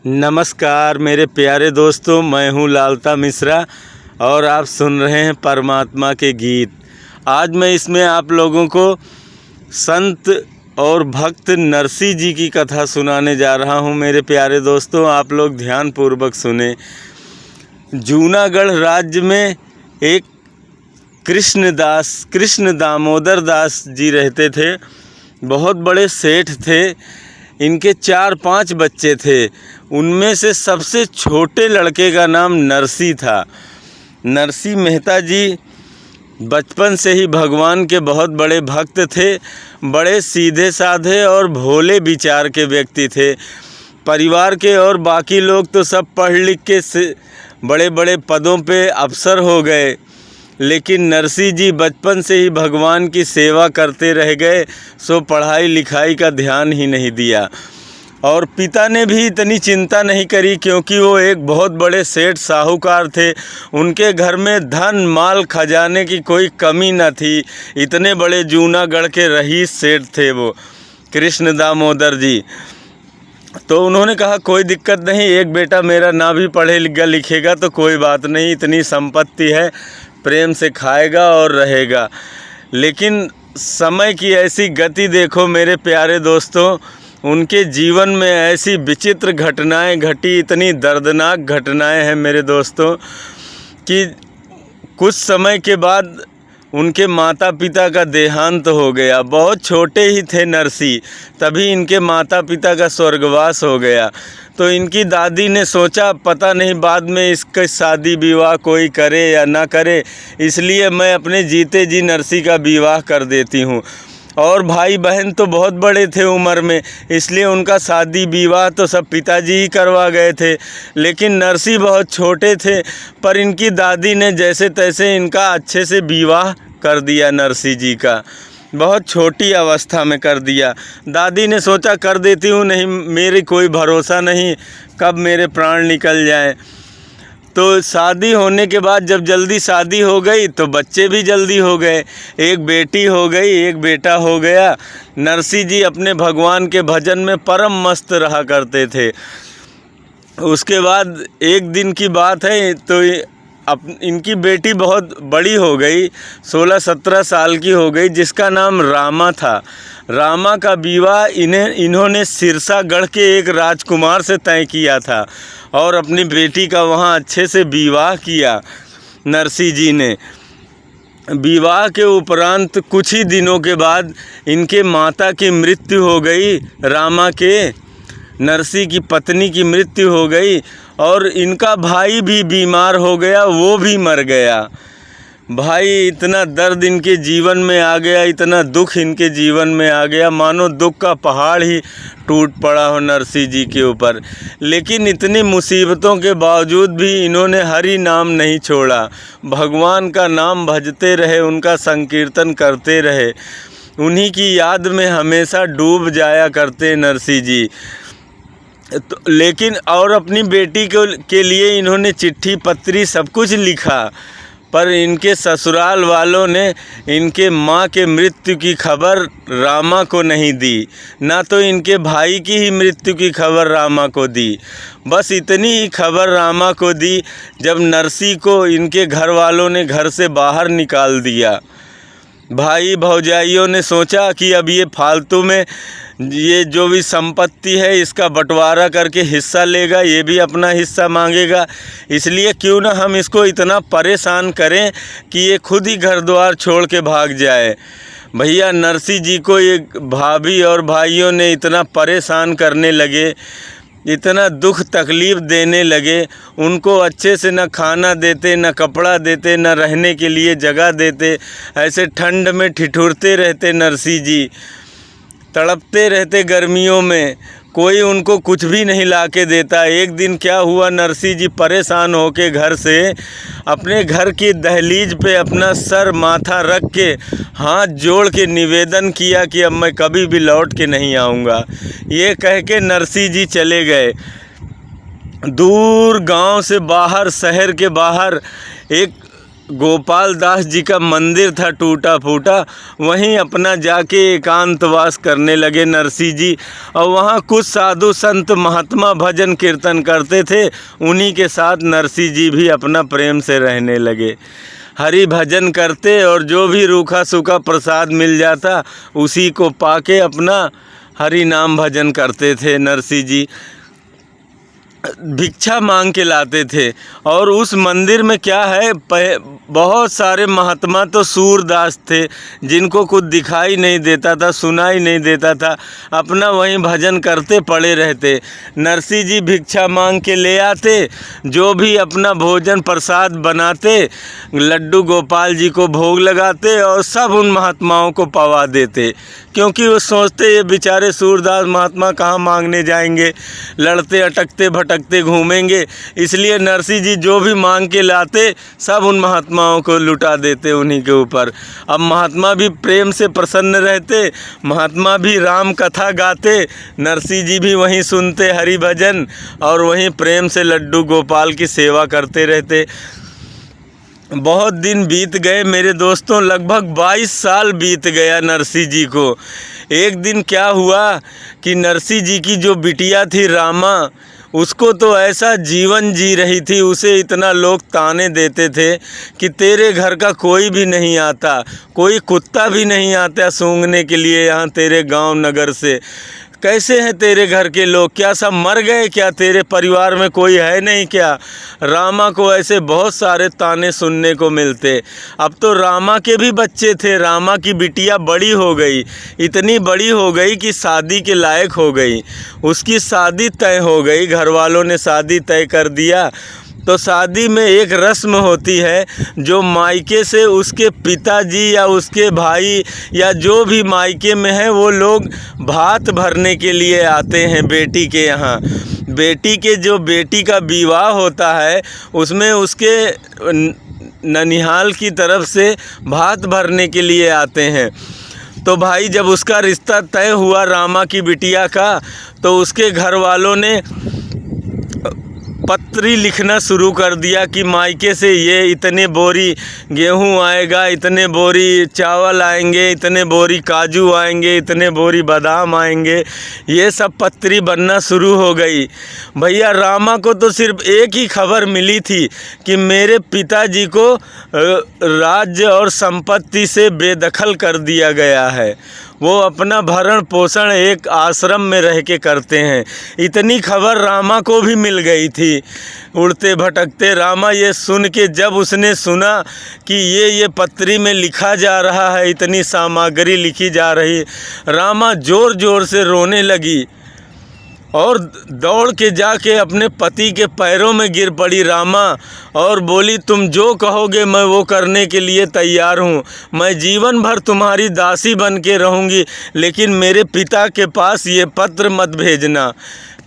नमस्कार मेरे प्यारे दोस्तों, मैं हूँ लालता मिश्रा और आप सुन रहे हैं परमात्मा के गीत। आज मैं इसमें आप लोगों को संत और भक्त नरसी जी की कथा सुनाने जा रहा हूँ। मेरे प्यारे दोस्तों, आप लोग ध्यानपूर्वक सुने। जूनागढ़ राज्य में एक कृष्ण दामोदर दास जी रहते थे। बहुत बड़े सेठ थे। इनके 4-5 बच्चे थे। उनमें से सबसे छोटे लड़के का नाम नरसी था। नरसी मेहता जी बचपन से ही भगवान के बहुत बड़े भक्त थे। बड़े सीधे साधे और भोले विचार के व्यक्ति थे। परिवार के और बाकी लोग तो सब पढ़ लिख के बड़े बड़े पदों पे अफसर हो गए, लेकिन नरसी जी बचपन से ही भगवान की सेवा करते रह गए, सो पढ़ाई लिखाई का ध्यान ही नहीं दिया। और पिता ने भी इतनी चिंता नहीं करी, क्योंकि वो एक बहुत बड़े सेठ साहूकार थे। उनके घर में धन माल खजाने की कोई कमी न थी। इतने बड़े जूनागढ़ के रईस सेठ थे वो कृष्ण दामोदर जी। तो उन्होंने कहा कोई दिक्कत नहीं, एक बेटा मेरा ना भी पढ़े लिखेगा तो कोई बात नहीं, इतनी संपत्ति है, प्रेम से खाएगा और रहेगा। लेकिन समय की ऐसी गति देखो मेरे प्यारे दोस्तों, उनके जीवन में ऐसी विचित्र घटनाएं घटी, इतनी दर्दनाक घटनाएं हैं मेरे दोस्तों, कि कुछ समय के बाद उनके माता पिता का देहांत हो गया। बहुत छोटे ही थे नरसी, तभी इनके माता पिता का स्वर्गवास हो गया। तो इनकी दादी ने सोचा पता नहीं बाद में इसका शादी विवाह कोई करे या ना करे, इसलिए मैं अपने जीते जी नरसी का विवाह कर देती हूँ। और भाई बहन तो बहुत बड़े थे उम्र में, इसलिए उनका शादी विवाह तो सब पिताजी ही करवा गए थे। लेकिन नरसी बहुत छोटे थे, पर इनकी दादी ने जैसे तैसे इनका अच्छे से विवाह कर दिया। नरसी जी का बहुत छोटी अवस्था में कर दिया। दादी ने सोचा कर देती हूँ, नहीं मेरी कोई भरोसा नहीं कब मेरे प्राण निकल जाएं। तो शादी होने के बाद जब जल्दी शादी हो गई तो बच्चे भी जल्दी हो गए। एक बेटी हो गई, एक बेटा हो गया। नरसी जी अपने भगवान के भजन में परम मस्त रहा करते थे। उसके बाद एक दिन की बात है, तो इनकी बेटी बहुत बड़ी हो गई, 16-17 साल की हो गई, जिसका नाम रामा था। रामा का विवाह इन्होंने सिरसागढ़ के एक राजकुमार से तय किया था और अपनी बेटी का वहाँ अच्छे से विवाह किया। नरसी जी ने विवाह के उपरांत कुछ ही दिनों के बाद इनके माता की मृत्यु हो गई। रामा के नरसी की पत्नी की मृत्यु हो गई और इनका भाई भी बीमार हो गया, वो भी मर गया। भाई इतना दर्द इनके जीवन में आ गया, इतना दुख इनके जीवन में आ गया, मानो दुख का पहाड़ ही टूट पड़ा हो नरसी जी के ऊपर। लेकिन इतनी मुसीबतों के बावजूद भी इन्होंने हरि नाम नहीं छोड़ा। भगवान का नाम भजते रहे, उनका संकीर्तन करते रहे, उन्हीं की याद में हमेशा डूब जाया करते नरसी जी। तो लेकिन और अपनी बेटी के लिए इन्होंने चिट्ठी पत्री सब कुछ लिखा, पर इनके ससुराल वालों ने इनके माँ के मृत्यु की खबर रामा को नहीं दी, ना तो इनके भाई की ही मृत्यु की खबर रामा को दी। बस इतनी ही खबर रामा को दी जब नरसी को इनके घर वालों ने घर से बाहर निकाल दिया। भाई भौजाइयों ने सोचा कि अब ये फालतू में ये जो भी संपत्ति है इसका बंटवारा करके हिस्सा लेगा, ये भी अपना हिस्सा मांगेगा, इसलिए क्यों ना हम इसको इतना परेशान करें कि ये खुद ही घर द्वार छोड़ के भाग जाए। भैया नरसी जी को ये भाभी और भाइयों ने इतना परेशान करने लगे, इतना दुख तकलीफ़ देने लगे। उनको अच्छे से न खाना देते, न कपड़ा देते, न रहने के लिए जगह देते। ऐसे ठंड में ठिठुरते रहते नरसी जी, तड़पते रहते गर्मियों में, कोई उनको कुछ भी नहीं ला के देता। एक दिन क्या हुआ, नरसी जी परेशान होके घर से अपने घर की दहलीज पे अपना सर माथा रख के हाथ जोड़ के निवेदन किया कि अब मैं कभी भी लौट के नहीं आऊँगा। ये कह के नरसी जी चले गए दूर गांव से बाहर, शहर के बाहर एक गोपाल दास जी का मंदिर था टूटा फूटा, वहीं अपना जाके एकांतवास करने लगे नरसिंह जी। और वहाँ कुछ साधु संत महात्मा भजन कीर्तन करते थे, उन्हीं के साथ नरसिंह जी भी अपना प्रेम से रहने लगे। हरि भजन करते और जो भी रूखा सूखा प्रसाद मिल जाता उसी को पाके अपना हरि नाम भजन करते थे। नरसिंह जी भिक्षा मांग के लाते थे। और उस मंदिर में क्या है, बहुत सारे महात्मा तो सूरदास थे जिनको कुछ दिखाई नहीं देता था, सुनाई नहीं देता था, अपना वहीं भजन करते पड़े रहते। नरसिंह जी भिक्षा मांग के ले आते, जो भी अपना भोजन प्रसाद बनाते, लड्डू गोपाल जी को भोग लगाते और सब उन महात्माओं को पवा देते, क्योंकि वो सोचते ये बेचारे सूरदास महात्मा कहाँ मांगने जाएंगे, लड़ते अटकते भटकते घूमेंगे। इसलिए नरसिंह जी जो भी मांग के लाते सब उन महात्माओं को लुटा देते उन्हीं के ऊपर। अब महात्मा भी प्रेम से प्रसन्न रहते, महात्मा भी राम कथा गाते, नरसिंह जी भी वहीं सुनते हरि भजन और वहीं प्रेम से लड्डू गोपाल की सेवा करते रहते। बहुत दिन बीत गए मेरे दोस्तों, लगभग 22 साल बीत गया नरसिंह जी को। एक दिन क्या हुआ कि नरसिंह जी की जो बिटिया थी रामा, उसको तो ऐसा जीवन जी रही थी, उसे इतना लोग ताने देते थे कि तेरे घर का कोई भी नहीं आता, कोई कुत्ता भी नहीं आता सूंघने के लिए यहाँ तेरे गांव नगर से। कैसे हैं तेरे घर के लोग, क्या सब मर गए क्या, तेरे परिवार में कोई है नहीं क्या। रामा को ऐसे बहुत सारे ताने सुनने को मिलते। अब तो रामा के भी बच्चे थे, रामा की बिटिया बड़ी हो गई, इतनी बड़ी हो गई कि शादी के लायक हो गई, उसकी शादी तय हो गई, घर वालों ने शादी तय कर दिया। तो शादी में एक रस्म होती है, जो मायके से उसके पिताजी या उसके भाई या जो भी मायके में है वो लोग भात भरने के लिए आते हैं बेटी के यहाँ। बेटी का विवाह होता है, उसमें उसके ननिहाल की तरफ से भात भरने के लिए आते हैं। तो भाई जब उसका रिश्ता तय हुआ रामा की बिटिया का, तो उसके घर वालों ने पत्री लिखना शुरू कर दिया कि मायके से ये इतने बोरी गेहूं आएगा, इतने बोरी चावल आएंगे, इतने बोरी काजू आएंगे, इतने बोरी बादाम आएंगे। ये सब पत्री बनना शुरू हो गई। भैया रामा को तो सिर्फ एक ही खबर मिली थी कि मेरे पिताजी को राज्य और संपत्ति से बेदखल कर दिया गया है, वो अपना भरण पोषण एक आश्रम में रह के करते हैं। इतनी खबर रामा को भी मिल गई थी। उड़ते भटकते रामा ये सुन के, जब उसने सुना कि ये पत्री में लिखा जा रहा है, इतनी सामग्री लिखी जा रही, रामा ज़ोर ज़ोर से रोने लगी और दौड़ के जाके अपने पति के पैरों में गिर पड़ी रामा और बोली, तुम जो कहोगे मैं वो करने के लिए तैयार हूँ, मैं जीवन भर तुम्हारी दासी बन के रहूँगी, लेकिन मेरे पिता के पास ये पत्र मत भेजना,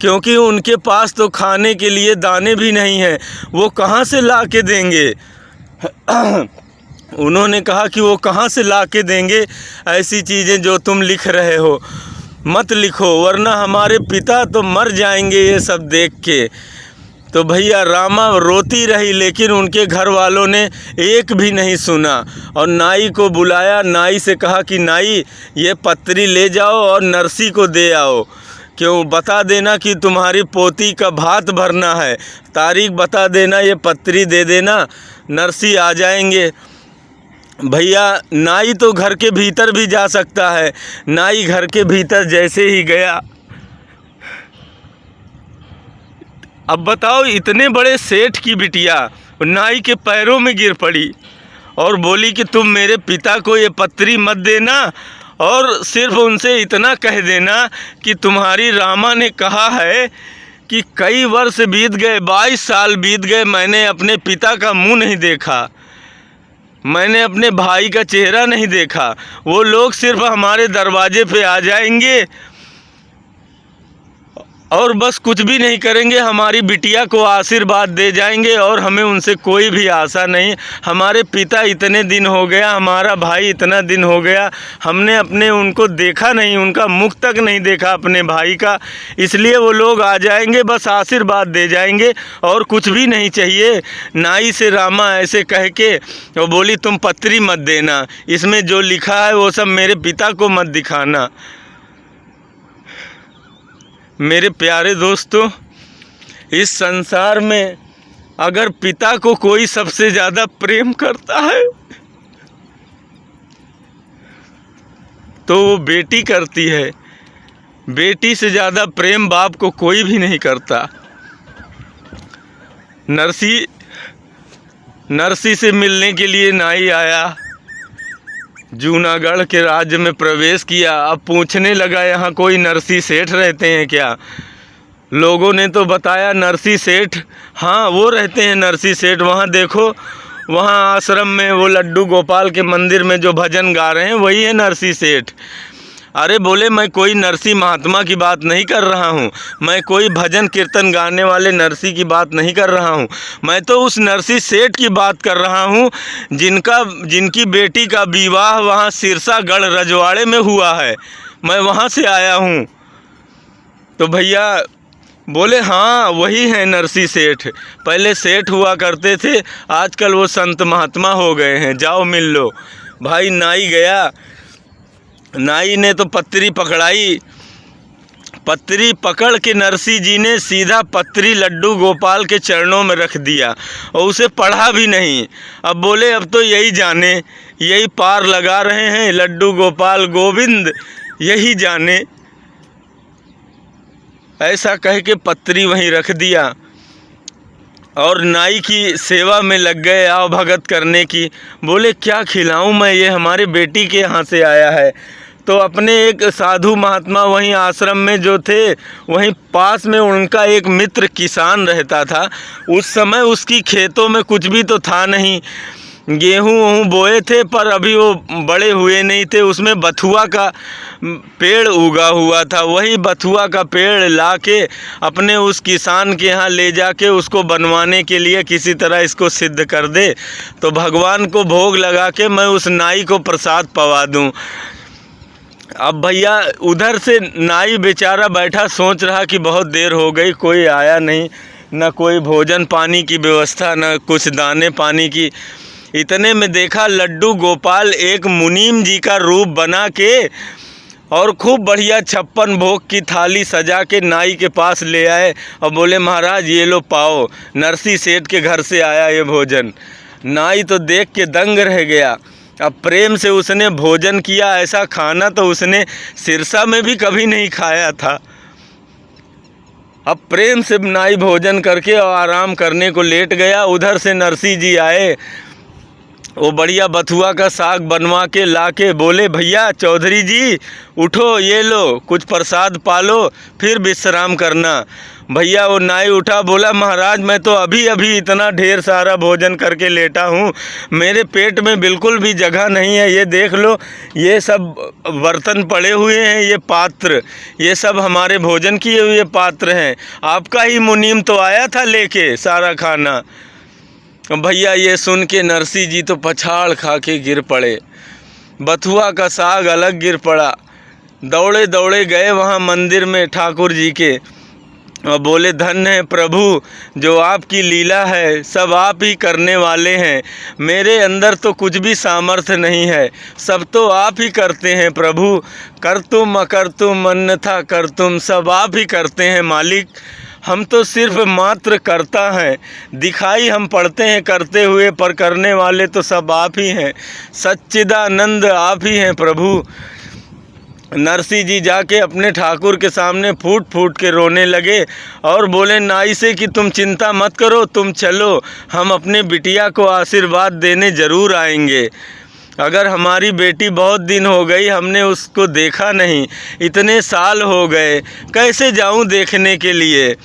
क्योंकि उनके पास तो खाने के लिए दाने भी नहीं हैं, वो कहाँ से ला के देंगे। उन्होंने कहा कि वो कहाँ से ला के देंगे ऐसी चीज़ें जो तुम लिख रहे हो, मत लिखो वरना हमारे पिता तो मर जाएंगे ये सब देख के। तो भैया रामा रोती रही, लेकिन उनके घर वालों ने एक भी नहीं सुना और नाई को बुलाया। नाई से कहा कि नाई ये पत्री ले जाओ और नरसिंह को दे आओ, क्यों बता देना कि तुम्हारी पोती का भात भरना है, तारीख बता देना, ये पत्री दे देना, नरसिंह आ जाएंगे। भैया नाई तो घर के भीतर भी जा सकता है। नाई घर के भीतर जैसे ही गया, अब बताओ इतने बड़े सेठ की बिटिया नाई के पैरों में गिर पड़ी और बोली कि तुम मेरे पिता को ये पत्री मत देना और सिर्फ उनसे इतना कह देना कि तुम्हारी रामा ने कहा है कि कई वर्ष बीत गए, 22 साल बीत गए, मैंने अपने पिता का मुंह नहीं देखा, मैंने अपने भाई का चेहरा नहीं देखा, वो लोग सिर्फ हमारे दरवाजे पे आ जाएंगे और बस कुछ भी नहीं करेंगे, हमारी बिटिया को आशीर्वाद दे जाएंगे और हमें उनसे कोई भी आशा नहीं। हमारे पिता इतने दिन हो गया, हमारा भाई इतना दिन हो गया, हमने अपने उनको देखा नहीं, उनका मुख तक नहीं देखा अपने भाई का, इसलिए वो लोग आ जाएंगे, बस आशीर्वाद दे जाएंगे और कुछ भी नहीं चाहिए। नाई से रामा ऐसे कह के वो बोली तुम पत्री मत देना, इसमें जो लिखा है वो सब मेरे पिता को मत दिखाना। मेरे प्यारे दोस्तों, इस संसार में अगर पिता को कोई सबसे ज़्यादा प्रेम करता है तो वो बेटी करती है। बेटी से ज़्यादा प्रेम बाप को कोई भी नहीं करता। नरसी से मिलने के लिए नाई आया, जूनागढ़ के राज्य में प्रवेश किया। अब पूछने लगा यहाँ कोई नरसी सेठ रहते हैं क्या? लोगों ने तो बताया नरसी सेठ, हाँ वो रहते हैं नरसी सेठ, वहाँ देखो वहाँ आश्रम में वो लड्डू गोपाल के मंदिर में जो भजन गा रहे हैं वही है नरसी सेठ। अरे बोले मैं कोई नरसी महात्मा की बात नहीं कर रहा हूँ, मैं कोई भजन कीर्तन गाने वाले नरसी की बात नहीं कर रहा हूँ, मैं तो उस नरसी सेठ की बात कर रहा हूँ जिनकी बेटी का विवाह वहाँ सिरसागढ़ रजवाड़े में हुआ है, मैं वहाँ से आया हूँ। तो भैया बोले हाँ वही हैं नरसी सेठ, पहले सेठ हुआ करते थे, आजकल वो संत महात्मा हो गए हैं, जाओ मिल लो। भाई नाई गया, नाई ने तो पत्री पकड़ाई, पत्री पकड़ के नरसी जी ने सीधा पत्री लड्डू गोपाल के चरणों में रख दिया और उसे पढ़ा भी नहीं। अब बोले अब तो यही जाने, यही पार लगा रहे हैं लड्डू गोपाल गोविंद, यही जाने। ऐसा कह के पत्री वहीं रख दिया और नाई की सेवा में लग गए आओ भगत करने की। बोले क्या खिलाऊं मैं, ये हमारे बेटी के यहाँ से आया है। तो अपने एक साधु महात्मा वहीं आश्रम में जो थे, वहीं पास में उनका एक मित्र किसान रहता था। उस समय उसकी खेतों में कुछ भी तो था नहीं, गेहूँ वहूँ बोए थे पर अभी वो बड़े हुए नहीं थे, उसमें बथुआ का पेड़ उगा हुआ था। वही बथुआ का पेड़ लाके अपने उस किसान के यहाँ ले जाके उसको बनवाने के लिए किसी तरह इसको सिद्ध कर दे तो भगवान को भोग लगा के मैं उस नाई को प्रसाद पवा दूँ। अब भैया उधर से नाई बेचारा बैठा सोच रहा कि बहुत देर हो गई, कोई आया नहीं, न कोई भोजन पानी की व्यवस्था, न कुछ दाने पानी की। इतने में देखा लड्डू गोपाल एक मुनीम जी का रूप बना के और खूब बढ़िया 56 भोग की थाली सजा के नाई के पास ले आए और बोले महाराज ये लो पाओ, नरसी सेठ के घर से आया ये भोजन। नाई तो देख के दंग रह गया। अब प्रेम से उसने भोजन किया, ऐसा खाना तो उसने सिरसा में भी कभी नहीं खाया था। अब प्रेम से नाई भोजन करके और आराम करने को लेट गया। उधर से नरसी जी आए, वो बढ़िया बथुआ का साग बनवा के ला के बोले भैया चौधरी जी उठो, ये लो कुछ प्रसाद पालो फिर विश्राम करना। भैया वो नाई उठा, बोला महाराज मैं तो अभी अभी इतना ढेर सारा भोजन करके लेटा हूँ, मेरे पेट में बिल्कुल भी जगह नहीं है। ये देख लो ये सब बर्तन पड़े हुए हैं, ये पात्र, ये सब हमारे भोजन किए हुए पात्र हैं, आपका ही मुनीम तो आया था लेके सारा खाना। भैया ये सुन के नरसी जी तो पछाड़ खा के गिर पड़े, बथुआ का साग अलग गिर पड़ा। दौड़े दौड़े गए वहाँ मंदिर में ठाकुर जी के और बोले धन्य है प्रभु, जो आपकी लीला है सब आप ही करने वाले हैं, मेरे अंदर तो कुछ भी सामर्थ्य नहीं है, सब तो आप ही करते हैं प्रभु, कर तुम अकर तुम अन्यथा कर तुम, सब आप ही करते हैं मालिक, हम तो सिर्फ मात्र करता हैं, दिखाई हम पड़ते हैं करते हुए पर करने वाले तो सब आप ही हैं, सच्चिदानंद आप ही हैं प्रभु। नरसी जी जाके अपने ठाकुर के सामने फूट फूट के रोने लगे और बोले नाई से कि तुम चिंता मत करो, तुम चलो, हम अपने बिटिया को आशीर्वाद देने ज़रूर आएंगे। अगर हमारी बेटी बहुत दिन हो गई हमने उसको देखा नहीं, इतने साल हो गए, कैसे जाऊं देखने के लिए।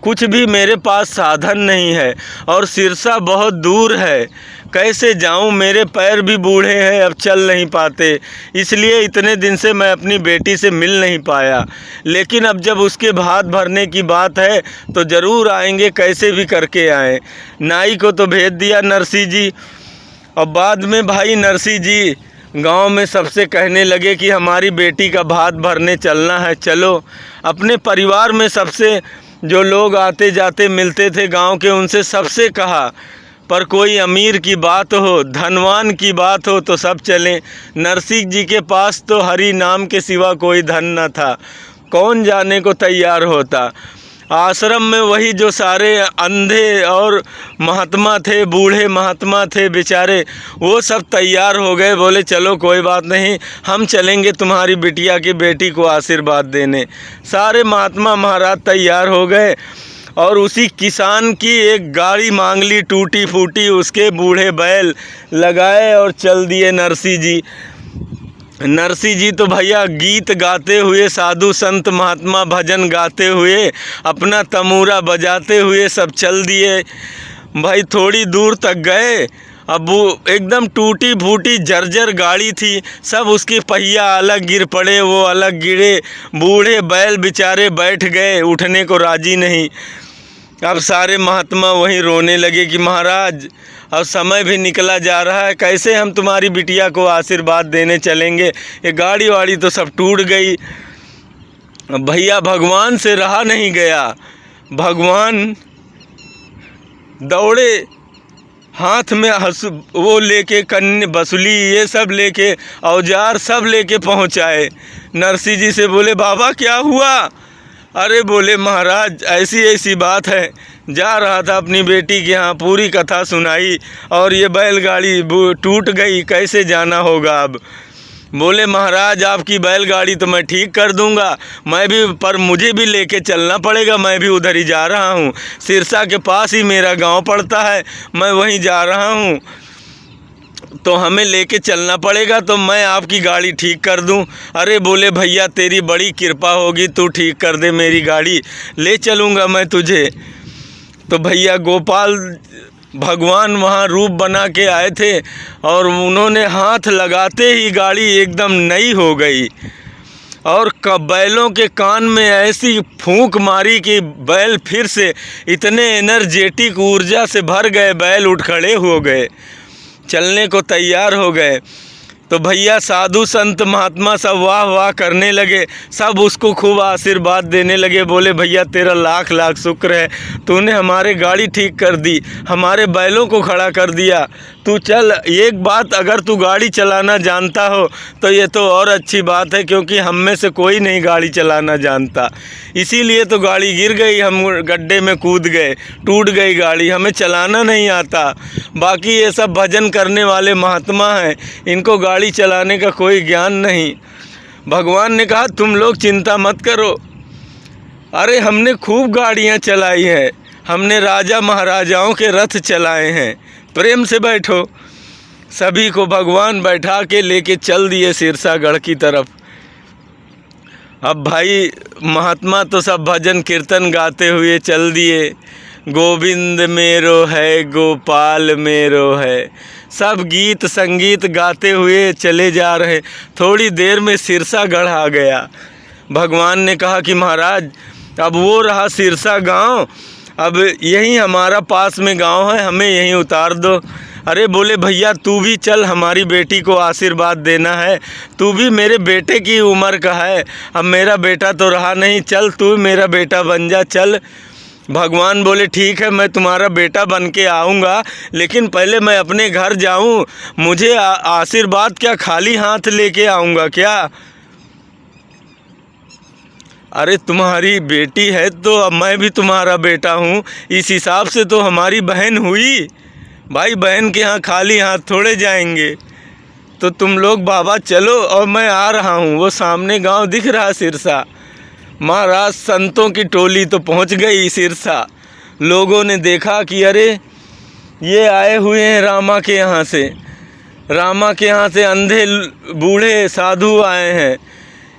कुछ भी मेरे पास साधन नहीं है और सिरसा बहुत दूर है, कैसे जाऊं, मेरे पैर भी बूढ़े हैं, अब चल नहीं पाते, इसलिए इतने दिन से मैं अपनी बेटी से मिल नहीं पाया। लेकिन अब जब उसके भात भरने की बात है तो ज़रूर आएंगे, कैसे भी करके आएँ। नाई को तो भेज दिया नरसी जी। और बाद में भाई नरसी जी गांव में सबसे कहने लगे कि हमारी बेटी का भात भरने चलना है, चलो। अपने परिवार में सबसे जो लोग आते जाते मिलते थे गांव के, उनसे सबसे कहा, पर कोई अमीर की बात हो, धनवान की बात हो तो सब चलें। नरसी जी के पास तो हरि नाम के सिवा कोई धन न था, कौन जाने को तैयार होता। आश्रम में वही जो सारे अंधे और महात्मा थे, बूढ़े महात्मा थे बेचारे, वो सब तैयार हो गए, बोले चलो कोई बात नहीं, हम चलेंगे तुम्हारी बिटिया की बेटी को आशीर्वाद देने। सारे महात्मा महाराज तैयार हो गए और उसी किसान की एक गाड़ी मांग ली टूटी फूटी, उसके बूढ़े बैल लगाए और चल दिए नरसी जी। नरसी जी तो भैया गीत गाते हुए, साधु संत महात्मा भजन गाते हुए, अपना तमूरा बजाते हुए सब चल दिए। भाई थोड़ी दूर तक गए, अब वो एकदम टूटी फूटी जर्जर गाड़ी थी, सब उसके पहिया अलग गिर पड़े, वो अलग गिरे, बूढ़े बैल बेचारे बैठ गए, उठने को राजी नहीं। अब सारे महात्मा वहीं रोने लगे कि महाराज अब समय भी निकला जा रहा है, कैसे हम तुम्हारी बिटिया को आशीर्वाद देने चलेंगे, ये गाड़ी वाड़ी तो सब टूट गई। भैया भगवान से रहा नहीं गया, भगवान दौड़े, हाथ में वो लेके कन्ने बसुली ये सब लेके, औजार सब लेके पहुँचाए। नरसी जी से बोले बाबा क्या हुआ? अरे बोले महाराज ऐसी ऐसी बात है, जा रहा था अपनी बेटी के यहाँ, पूरी कथा सुनाई और ये बैलगाड़ी टूट गई, कैसे जाना होगा अब। बोले महाराज आपकी बैलगाड़ी तो मैं ठीक कर दूंगा, मैं भी, पर मुझे भी लेके चलना पड़ेगा, मैं भी उधर ही जा रहा हूँ, सिरसा के पास ही मेरा गांव पड़ता है, मैं वहीं जा रहा हूँ, तो हमें लेके चलना पड़ेगा, तो मैं आपकी गाड़ी ठीक कर दूं। अरे बोले भैया तेरी बड़ी कृपा होगी, तू ठीक कर दे मेरी गाड़ी, ले चलूँगा मैं तुझे। तो भैया गोपाल भगवान वहाँ रूप बना के आए थे और उन्होंने हाथ लगाते ही गाड़ी एकदम नई हो गई और बैलों के कान में ऐसी फूंक मारी कि बैल फिर से इतने एनर्जेटिक ऊर्जा से भर गए, बैल उठ खड़े हो गए, चलने को तैयार हो गए। तो भैया साधु संत महात्मा सब वाह वाह करने लगे, सब उसको खूब आशीर्वाद देने लगे, बोले भैया तेरा लाख लाख शुक्र है, तूने हमारे गाड़ी ठीक कर दी, हमारे बैलों को खड़ा कर दिया, तू चल। एक बात, अगर तू गाड़ी चलाना जानता हो तो ये तो और अच्छी बात है, क्योंकि हम में से कोई नहीं गाड़ी चलाना जानता, इसीलिए तो गाड़ी गिर गई, हम गड्ढे में कूद गए, टूट गई गाड़ी, हमें चलाना नहीं आता। बाकी ये सब भजन करने वाले महात्मा हैं, इनको गाड़ी चलाने का कोई ज्ञान नहीं। भगवान ने कहा तुम लोग चिंता मत करो, अरे हमने खूब गाड़ियाँ चलाई हैं, हमने राजा महाराजाओं के रथ चलाए हैं, प्रेम से बैठो। सभी को भगवान बैठा के लेके चल दिए सिरसागढ़ की तरफ। अब भाई महात्मा तो सब भजन कीर्तन गाते हुए चल दिए, गोविंद मेरो है गोपाल मेरो है, सब गीत संगीत गाते हुए चले जा रहे। थोड़ी देर में सिरसागढ़ आ गया। भगवान ने कहा कि महाराज अब वो रहा सिरसा गांव, अब यहीं हमारा पास में गांव है, हमें यहीं उतार दो। अरे बोले भैया तू भी चल, हमारी बेटी को आशीर्वाद देना है, तू भी मेरे बेटे की उम्र का है, अब मेरा बेटा तो रहा नहीं, चल तू मेरा बेटा बन जा, चल। भगवान बोले ठीक है मैं तुम्हारा बेटा बन के आऊँगा, लेकिन पहले मैं अपने घर जाऊँ, मुझे आशीर्वाद क्या खाली हाथ लेके आऊँगा क्या? अरे तुम्हारी बेटी है तो अब मैं भी तुम्हारा बेटा हूँ, इस हिसाब से तो हमारी बहन हुई। भाई बहन के यहाँ खाली हाथ थोड़े जाएंगे, तो तुम लोग बाबा चलो और मैं आ रहा हूँ। वो सामने गांव दिख रहा सिरसा, महाराज संतों की टोली तो पहुँच गई सिरसा। लोगों ने देखा कि अरे ये आए हुए हैं रामा के यहाँ से, रामा के यहाँ से अंधे बूढ़े साधु आए हैं,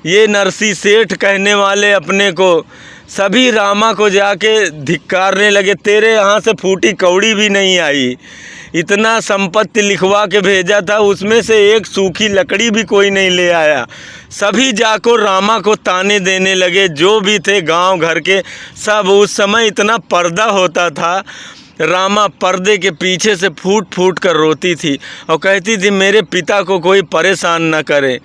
ये नरसी सेठ कहने वाले अपने को सभी रामा को जाके धिक्कारने लगे, तेरे यहाँ से फूटी कौड़ी भी नहीं आई, इतना संपत्ति लिखवा के भेजा था, उसमें से एक सूखी लकड़ी भी कोई नहीं ले आया। सभी जाको रामा को ताने देने लगे, जो भी थे गांव घर के सब। उस समय इतना पर्दा होता था, रामा पर्दे के पीछे से फूट फूट कर रोती थी और कहती थी मेरे पिता को कोई परेशान न करे।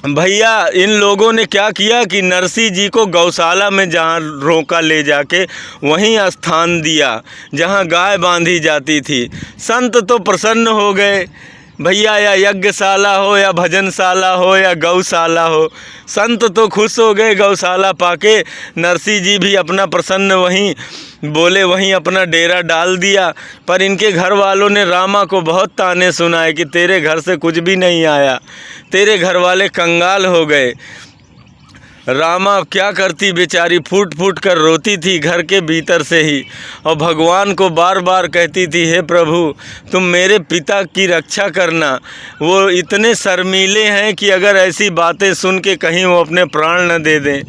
भैया इन लोगों ने क्या किया कि नरसी जी को गौशाला में जहाँ रोका ले जाके वहीं स्थान दिया जहाँ गाय बांधी जाती थी। संत तो प्रसन्न हो गए भैया, या यज्ञशाला हो या भजनशाला हो या गौशाला हो, संत तो खुश हो गए गौशाला पाके। नरसी जी भी अपना प्रसन्न वहीं बोले, वहीं अपना डेरा डाल दिया। पर इनके घर वालों ने रामा को बहुत ताने सुनाए कि तेरे घर से कुछ भी नहीं आया, तेरे घर वाले कंगाल हो गए। रामा अब क्या करती बेचारी, फूट फूट कर रोती थी घर के भीतर से ही, और भगवान को बार बार कहती थी हे प्रभु तुम मेरे पिता की रक्षा करना, वो इतने शर्मीले हैं कि अगर ऐसी बातें सुन के कहीं वो अपने प्राण न दे दें।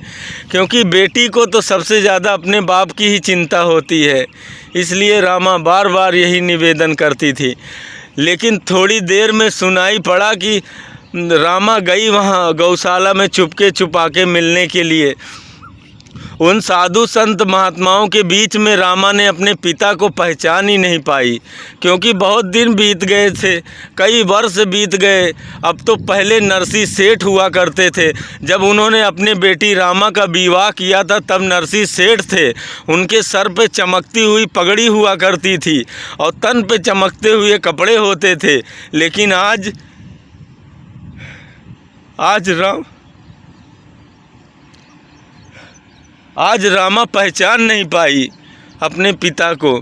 क्योंकि बेटी को तो सबसे ज़्यादा अपने बाप की ही चिंता होती है, इसलिए रामा बार बार यही निवेदन करती थी। लेकिन थोड़ी देर में सुनाई पड़ा कि रामा गई वहाँ गौशाला में चुपके छुपाके मिलने के लिए। उन साधु संत महात्माओं के बीच में रामा ने अपने पिता को पहचान ही नहीं पाई, क्योंकि बहुत दिन बीत गए थे, कई वर्ष बीत गए। अब तो पहले नरसी सेठ हुआ करते थे, जब उन्होंने अपने बेटी रामा का विवाह किया था तब नरसी सेठ थे। उनके सर पे चमकती हुई पगड़ी हुआ करती थी और तन पे चमकते हुए कपड़े होते थे। लेकिन आज रामा पहचान नहीं पाई अपने पिता को।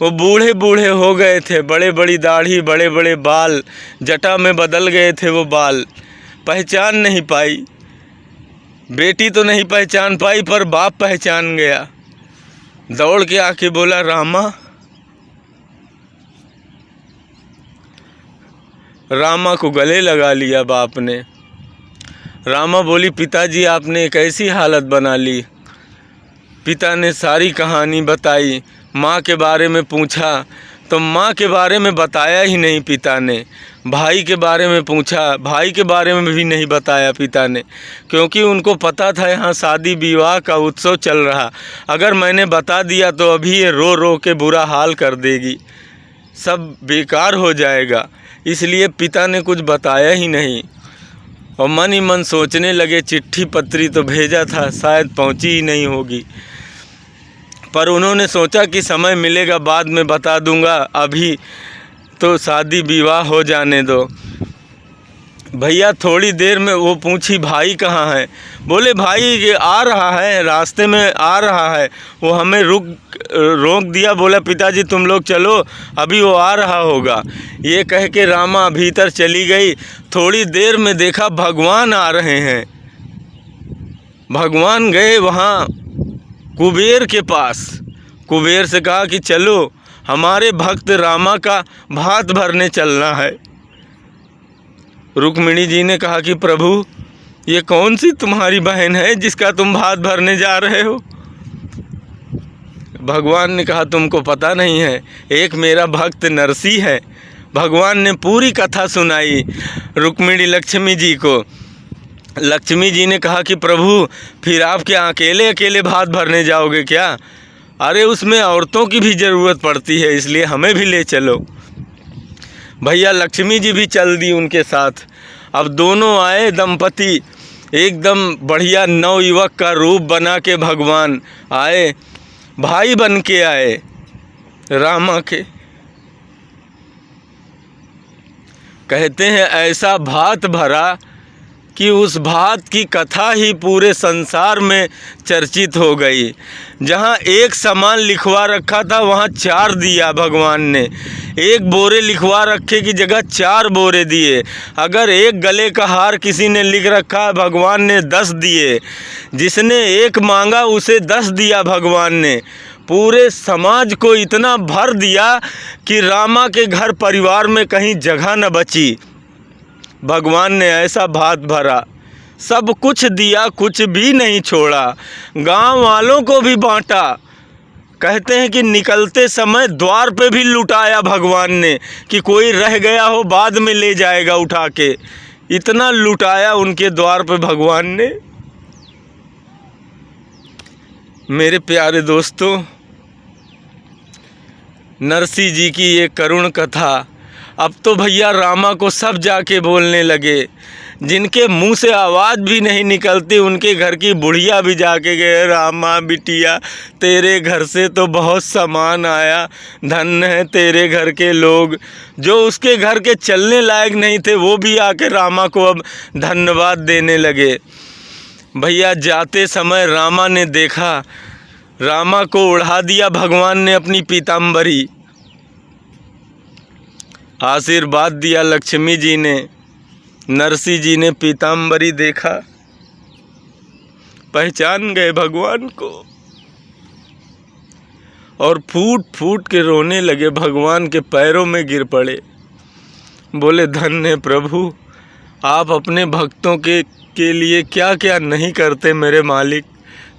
वो बूढ़े बूढ़े हो गए थे, बड़े बड़ी दाढ़ी, बड़े बड़े बाल, जटा में बदल गए थे वो बाल, पहचान नहीं पाई। बेटी तो नहीं पहचान पाई पर बाप पहचान गया, दौड़ के आके बोला रामा। रामा को गले लगा लिया बाप ने। रामा बोली पिताजी आपने एक ऐसी हालत बना ली। पिता ने सारी कहानी बताई, माँ के बारे में पूछा तो माँ के बारे में बताया ही नहीं पिता ने। भाई के बारे में पूछा, भाई के बारे में भी नहीं बताया पिता ने, क्योंकि उनको पता था यहाँ शादी विवाह का उत्सव चल रहा। अगर मैंने बता दिया तो अभी ये रो रो के बुरा हाल कर देगी, सब बेकार हो जाएगा। इसलिए पिता ने कुछ बताया ही नहीं और मन ही मन सोचने लगे चिट्ठी पत्री तो भेजा था, शायद पहुंची ही नहीं होगी। पर उन्होंने सोचा कि समय मिलेगा बाद में बता दूंगा, अभी तो शादी विवाह हो जाने दो। भैया थोड़ी देर में वो पूछी भाई कहाँ है। बोले भाई ये आ रहा है, रास्ते में आ रहा है, वो हमें रोक दिया, बोला पिताजी तुम लोग चलो अभी वो आ रहा होगा। ये कह के रामा भीतर चली गई। थोड़ी देर में देखा भगवान आ रहे हैं। भगवान गए वहाँ कुबेर के पास, कुबेर से कहा कि चलो हमारे भक्त रामा का भात भरने चलना है। रुक्मिणी जी ने कहा कि प्रभु ये कौन सी तुम्हारी बहन है जिसका तुम भात भरने जा रहे हो। भगवान ने कहा तुमको पता नहीं है, एक मेरा भक्त नरसी है। भगवान ने पूरी कथा सुनाई रुक्मिणी लक्ष्मी जी को। लक्ष्मी जी ने कहा कि प्रभु फिर आप क्या अकेले अकेले भात भरने जाओगे क्या? अरे उसमें औरतों की भी ज़रूरत पड़ती है, इसलिए हमें भी ले चलो। भैया लक्ष्मी जी भी चल दी उनके साथ। अब दोनों आए दंपति, एकदम बढ़िया नवयुवक का रूप बना के भगवान आए, भाई बन के आए रामा के। कहते हैं ऐसा भात भरा कि उस भात की कथा ही पूरे संसार में चर्चित हो गई। जहाँ एक सामान लिखवा रखा था वहाँ 4 दिया भगवान ने। एक बोरे लिखवा रखे की जगह 4 बोरे दिए। अगर एक गले का हार किसी ने लिख रखा है भगवान ने 10 दिए। जिसने एक मांगा उसे 10 दिया भगवान ने। पूरे समाज को इतना भर दिया कि रामा के घर परिवार में कहीं जगह न बची। भगवान ने ऐसा भात भरा, सब कुछ दिया, कुछ भी नहीं छोड़ा, गांव वालों को भी बांटा। कहते हैं कि निकलते समय द्वार पे भी लुटाया भगवान ने, कि कोई रह गया हो बाद में ले जाएगा उठा के। इतना लुटाया उनके द्वार पे भगवान ने। मेरे प्यारे दोस्तों, नरसी जी की ये करुण कथा, अब तो भैया रामा को सब जाके बोलने लगे। जिनके मुंह से आवाज़ भी नहीं निकलती, उनके घर की बुढ़िया भी जाके गए, रामा बिटिया तेरे घर से तो बहुत सामान आया, धन्य है तेरे घर के लोग। जो उसके घर के चलने लायक नहीं थे वो भी आके रामा को अब धन्यवाद देने लगे। भैया जाते समय रामा ने देखा, रामा को उड़ा दिया भगवान ने अपनी पीताम्बरी, आशीर्वाद दिया लक्ष्मी जी ने। नरसी जी ने पीताम्बरी देखा, पहचान गए भगवान को और फूट फूट के रोने लगे, भगवान के पैरों में गिर पड़े। बोले धन्य प्रभु, आप अपने भक्तों के लिए क्या क्या नहीं करते मेरे मालिक।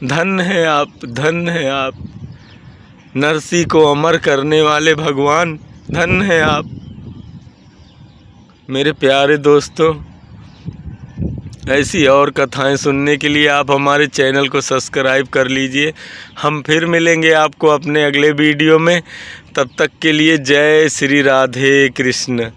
धन्य है आप, धन्य है आप, नरसी को अमर करने वाले भगवान, धन्य है आप। मेरे प्यारे दोस्तों, ऐसी और कथाएं सुनने के लिए आप हमारे चैनल को सब्सक्राइब कर लीजिए। हम फिर मिलेंगे आपको अपने अगले वीडियो में। तब तक के लिए जय श्री राधे कृष्ण।